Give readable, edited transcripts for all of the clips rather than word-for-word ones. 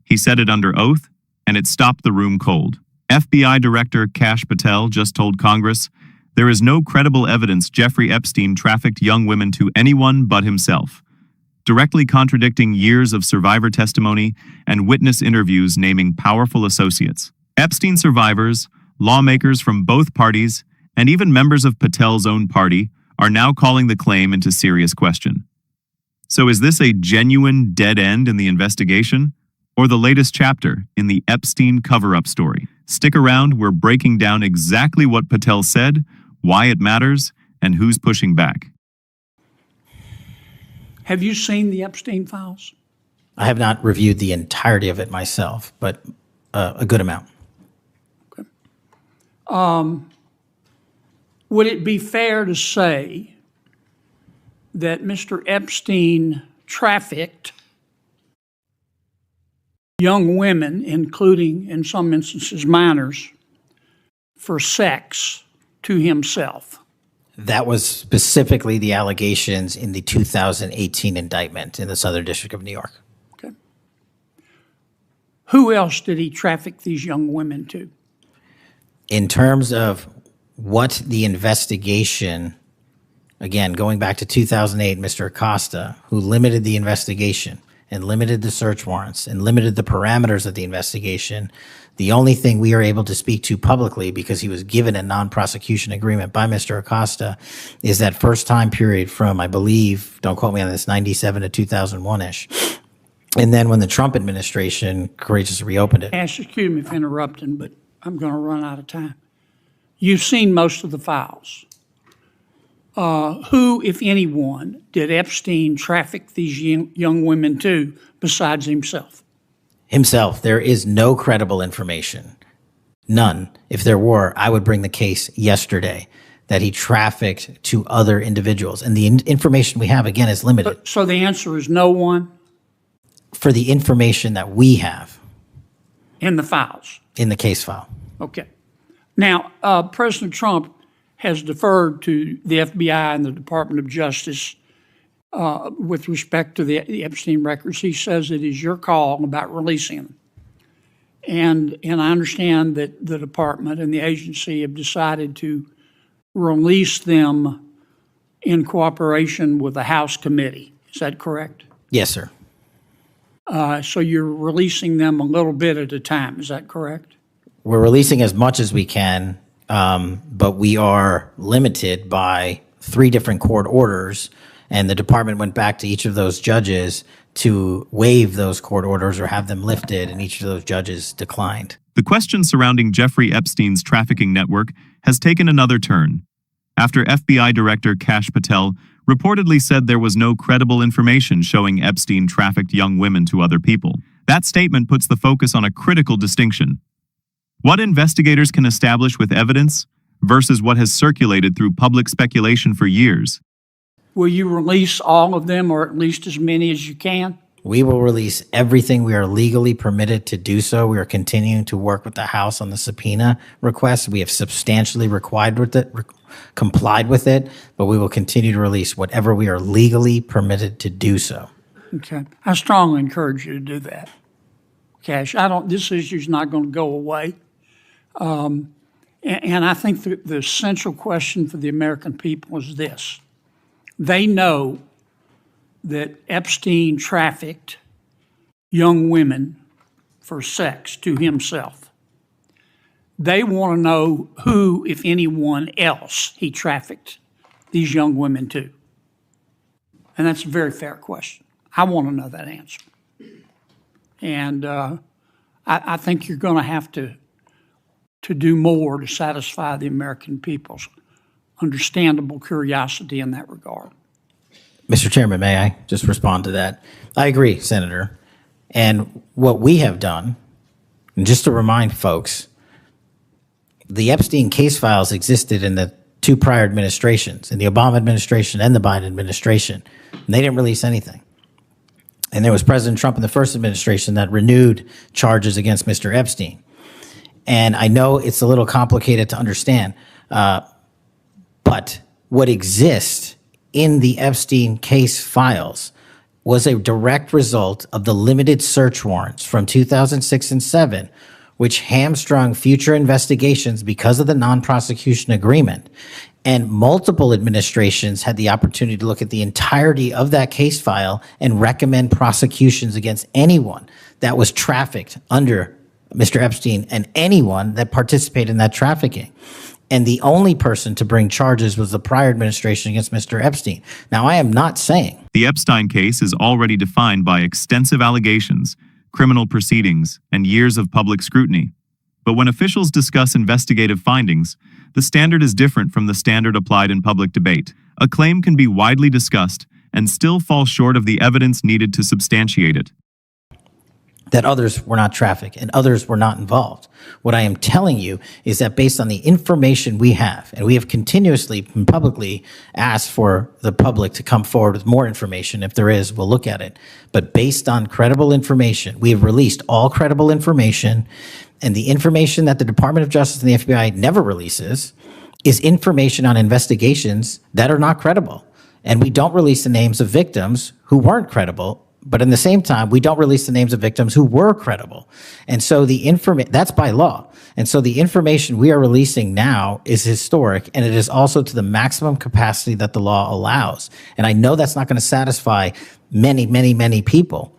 He said it under oath, and it stopped the room cold. FBI Director Kash Patel just told Congress, "There is no credible evidence Jeffrey Epstein trafficked young women to anyone but himself," directly contradicting years of survivor testimony and witness interviews naming powerful associates. Epstein survivors, lawmakers from both parties, and even members of Patel's own party are now calling the claim into serious question. So is this a genuine dead end in the investigation, or the latest chapter in the Epstein cover-up story? Stick around, we're breaking down exactly what Patel said, why it matters, and who's pushing back. Have you seen the Epstein files? I have not reviewed the entirety of it myself, but a good amount. Okay. Would it be fair to say that Mr. Epstein trafficked young women, including, in some instances, minors, for sex to himself? That was specifically the allegations in the 2018 indictment in the Southern District of New York. Okay. Who else did he traffic these young women to? In terms of what the investigation, again, going back to 2008, Mr. Acosta, who limited the investigation and limited the search warrants and limited the parameters of the investigation, the only thing we are able to speak to publicly, because he was given a non-prosecution agreement by Mr. Acosta, is that first time period from, I believe, don't quote me on this, 97 to 2001-ish. And then when the Trump administration courageously reopened it. Excuse me for interrupting, but I'm going to run out of time. You've seen most of the files. Who, if anyone, did Epstein traffic these young women to besides himself? Himself. There is no credible information. None. If there were, I would bring the case yesterday that he trafficked to other individuals. And the information we have, again, is limited. So the answer is no one? For the information that we have. In the files? In the case file. Okay. Now, President Trump has deferred to the FBI and the Department of Justice with respect to the Epstein records. He says it is your call about releasing them. And I understand that the department and the agency have decided to release them in cooperation with the House committee. Is that correct? Yes, sir. So you're releasing them a little bit at a time. Is that correct? We're releasing as much as we can, but we are limited by 3 different court orders, and the department went back to each of those judges to waive those court orders or have them lifted, and each of those judges declined. The question surrounding Jeffrey Epstein's trafficking network has taken another turn, after FBI Director Kash Patel reportedly said there was no credible information showing Epstein trafficked young women to other people. That statement puts the focus on a critical distinction: what investigators can establish with evidence versus what has circulated through public speculation for years. Will you release all of them, or at least as many as you can? We will release everything we are legally permitted to do so. We are continuing to work with the House on the subpoena request. We have substantially complied with it, but we will continue to release whatever we are legally permitted to do so. Okay. I strongly encourage you to do that, Kash. This issue is not going to go away. And I think the central question for the American people is this. They know that Epstein trafficked young women for sex to himself. They want to know who, if anyone else, he trafficked these young women to. And that's a very fair question. I want to know that answer. And I think you're going to have to do more to satisfy the American people's understandable curiosity in that regard. Mr. Chairman, may I just respond to that? I agree, Senator. And what we have done, and just to remind folks, the Epstein case files existed in the 2 prior administrations, in the Obama administration and the Biden administration, and they didn't release anything. And there was President Trump in the first administration that renewed charges against Mr. Epstein. And I know it's a little complicated to understand, but what exists in the Epstein case files was a direct result of the limited search warrants from 2006 and 7, which hamstrung future investigations because of the non-prosecution agreement. And multiple administrations had the opportunity to look at the entirety of that case file and recommend prosecutions against anyone that was trafficked under Mr. Epstein and anyone that participated in that trafficking. And the only person to bring charges was the prior administration against Mr. Epstein. Now, I am not saying The Epstein case is already defined by extensive allegations, criminal proceedings, and years of public scrutiny. But when officials discuss investigative findings, the standard is different from the standard applied in public debate. A claim can be widely discussed and still fall short of the evidence needed to substantiate it. that others were not trafficked and others were not involved. What I am telling you is that based on the information we have, and we have continuously and publicly asked for the public to come forward with more information. If there is, we'll look at it. But based on credible information, we have released all credible information, and the information that the Department of Justice and the FBI never releases is information on investigations that are not credible. And we don't release the names of victims who weren't credible, but in the same time, we don't release the names of victims who were credible. And so that's by law. And so the information we are releasing now is historic, and it is also to the maximum capacity that the law allows. And I know that's not going to satisfy many, many, many people.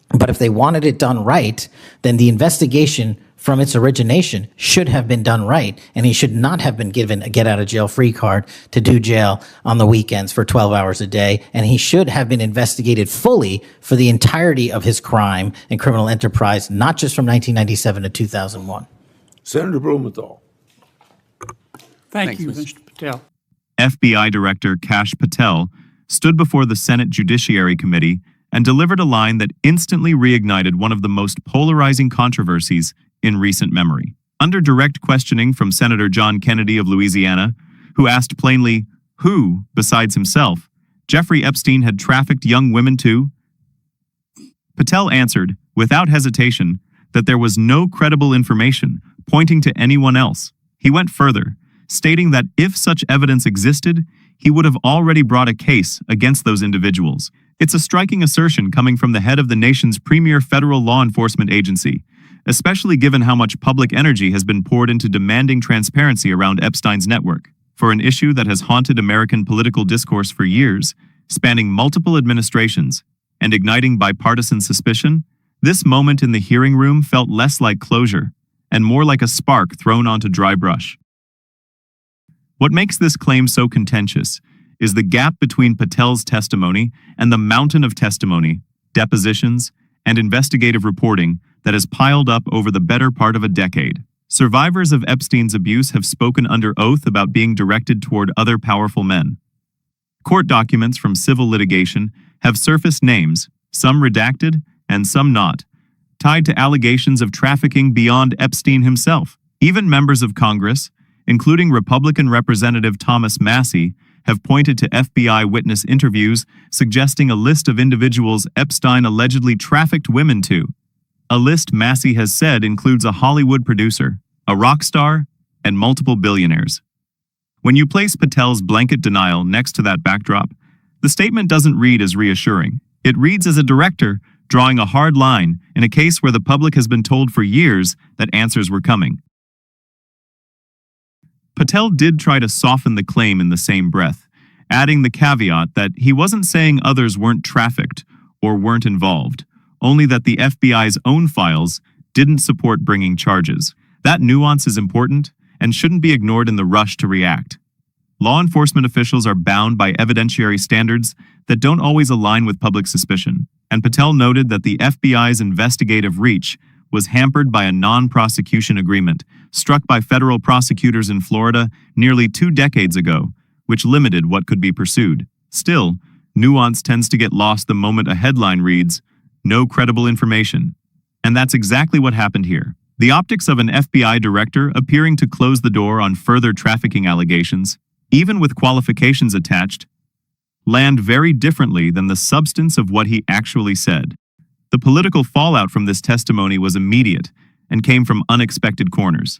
But if they wanted it done right, then the investigation from its origination should have been done right, and he should not have been given a get-out-of-jail-free card to do jail on the weekends for 12 hours a day, and he should have been investigated fully for the entirety of his crime and criminal enterprise, not just from 1997 to 2001. Senator Blumenthal. Thank you, Mr. Patel. FBI Director Kash Patel stood before the Senate Judiciary Committee and delivered a line that instantly reignited one of the most polarizing controversies in recent memory. Under direct questioning from Senator John Kennedy of Louisiana, who asked plainly who, besides himself, Jeffrey Epstein had trafficked young women to, Patel answered, without hesitation, that there was no credible information pointing to anyone else. He went further, stating that if such evidence existed, he would have already brought a case against those individuals. It's a striking assertion coming from the head of the nation's premier federal law enforcement agency, especially given how much public energy has been poured into demanding transparency around Epstein's network. For an issue that has haunted American political discourse for years, spanning multiple administrations, and igniting bipartisan suspicion, this moment in the hearing room felt less like closure and more like a spark thrown onto dry brush. What makes this claim so contentious is the gap between Patel's testimony and the mountain of testimony, depositions, and investigative reporting that has piled up over the better part of a decade. Survivors of Epstein's abuse have spoken under oath about being directed toward other powerful men. Court documents from civil litigation have surfaced names, some redacted and some not, tied to allegations of trafficking beyond Epstein himself. Even members of Congress, including Republican Representative Thomas Massie, have pointed to FBI witness interviews suggesting a list of individuals Epstein allegedly trafficked women to. A list Massie has said includes a Hollywood producer, a rock star, and multiple billionaires. When you place Patel's blanket denial next to that backdrop, the statement doesn't read as reassuring. It reads as a director drawing a hard line in a case where the public has been told for years that answers were coming. Patel did try to soften the claim in the same breath, adding the caveat that he wasn't saying others weren't trafficked or weren't involved, only that the FBI's own files didn't support bringing charges. That nuance is important and shouldn't be ignored in the rush to react. Law enforcement officials are bound by evidentiary standards that don't always align with public suspicion, and Patel noted that the FBI's investigative reach was hampered by a non-prosecution agreement struck by federal prosecutors in Florida nearly 2 decades ago, which limited what could be pursued. Still, nuance tends to get lost the moment a headline reads, "No credible information." And that's exactly what happened here. The optics of an FBI director appearing to close the door on further trafficking allegations, even with qualifications attached, land very differently than the substance of what he actually said. The political fallout from this testimony was immediate and came from unexpected corners.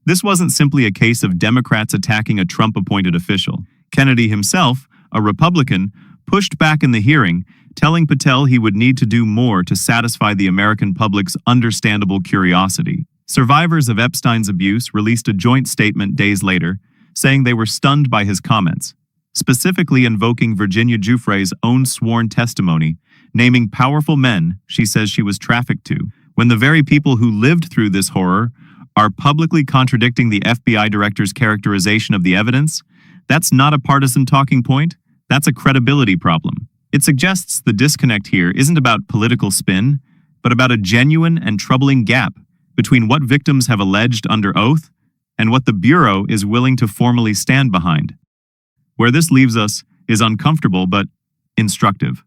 This wasn't simply a case of Democrats attacking a Trump-appointed official. Kennedy himself, a Republican, pushed back in the hearing, telling Patel he would need to do more to satisfy the American public's understandable curiosity. Survivors of Epstein's abuse released a joint statement days later, saying they were stunned by his comments, specifically invoking Virginia Giuffre's own sworn testimony, naming powerful men she says she was trafficked to, when the very people who lived through this horror are publicly contradicting the FBI director's characterization of the evidence. That's not a partisan talking point, that's a credibility problem. It suggests the disconnect here isn't about political spin, but about a genuine and troubling gap between what victims have alleged under oath and what the Bureau is willing to formally stand behind. Where this leaves us is uncomfortable but instructive.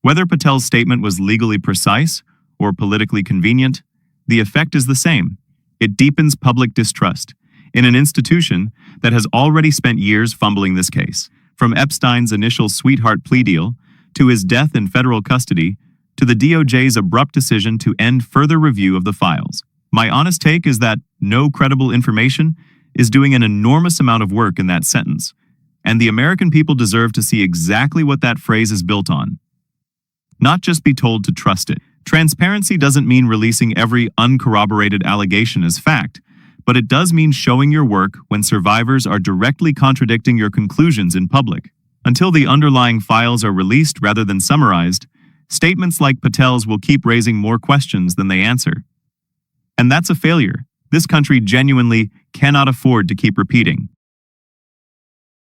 Whether Patel's statement was legally precise or politically convenient, the effect is the same. It deepens public distrust in an institution that has already spent years fumbling this case. From Epstein's initial sweetheart plea deal, to his death in federal custody, to the DOJ's abrupt decision to end further review of the files. My honest take is that no credible information is doing an enormous amount of work in that sentence, and the American people deserve to see exactly what that phrase is built on. Not just be told to trust it. Transparency doesn't mean releasing every uncorroborated allegation as fact, but it does mean showing your work when survivors are directly contradicting your conclusions in public. Until the underlying files are released rather than summarized, statements like Patel's will keep raising more questions than they answer. And that's a failure this country genuinely cannot afford to keep repeating.